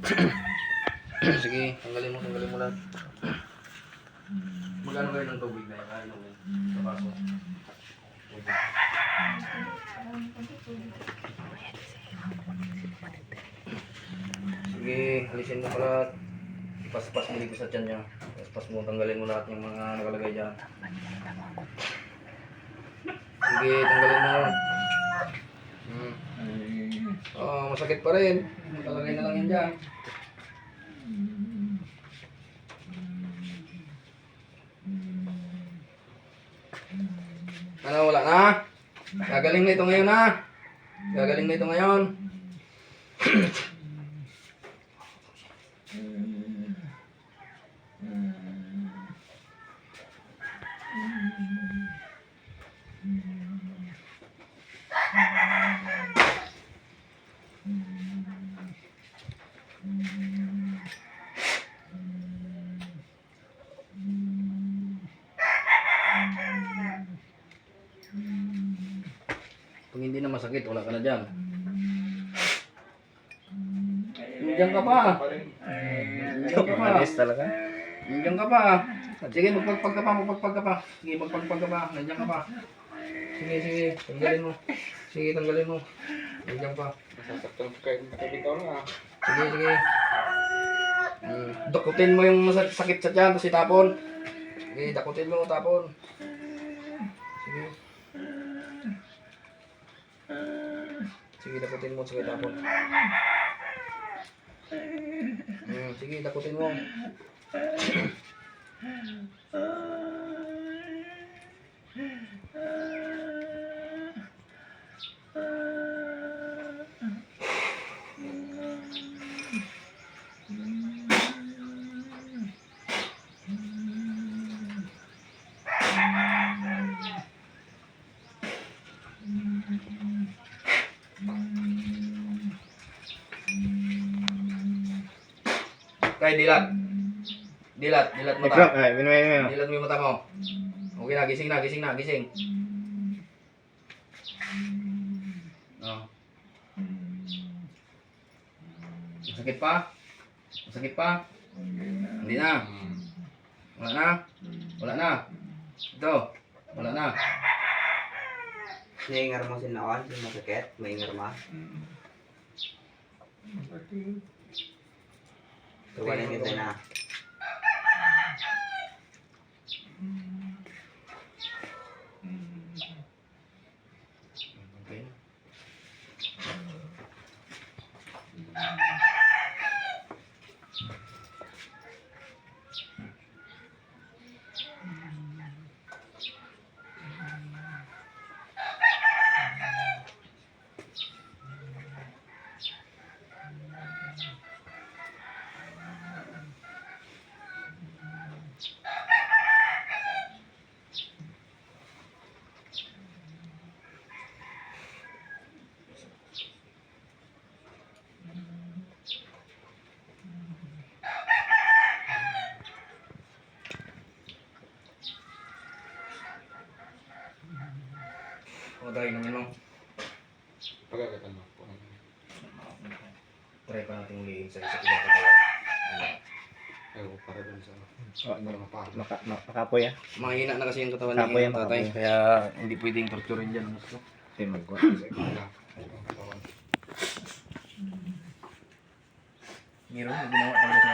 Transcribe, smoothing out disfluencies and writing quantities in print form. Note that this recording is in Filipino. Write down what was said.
Sige, tanggalin mo lahat. Magkano kayo ng tubig na yan? Sa baso. Sige, alisin mo pa lahat. Paspas mo dito sa tiyan niya. Paspas mo, tanggalin mo lahat yung mga nakalagay dyan. Sige, tanggalin mo. Oh, masakit pa rin. Makalagay na lang yan dyan. Ano, wala na? Gagaling na ito ngayon ha? Gagaling na ito ngayon. Kung hindi na masakit, wala ka na dyan. Diyan ka pa. Diyan ka pa. Alis talaga. Diyan ka pa. Sige, magpagpag ka pa. Sige, magpagpag ka pa. Nandiyan ka pa. Sige. Tanggalin mo. Sige, tanggalin mo. Nandiyan pa. Masasaktan ko kayo. Nakabitaw na ah. Sige. Dakutin mo yung sakit sa tiyan, tapos itapon. Sige, dakutin mo, tapon. Sige. Sige, dakutin mo, sige, tapon. Sige, dakutin mo. Kaya dilat mata. Iklok, ay, minum. Dilat mo yung mata mo. Okay na, gising. Oh. Masakit pa? Hindi na. Wala na. Ito. Wala na. Naingar mo sinaon, yung masakit, maingar mo. Tuwalan kita na. Okay. O, dahil naman mo. Pagkakatan mo po. Try pa natin ulihin sa isang ibang katawan. Ayaw, para dun sa... Makapoy ah. Mahina na kasi yung katawan Kapoy ni yan, tatay. kapoy. Kaya hindi pwedeng torturin dyan. Kasi magwa. Meron, ginawa talaga sa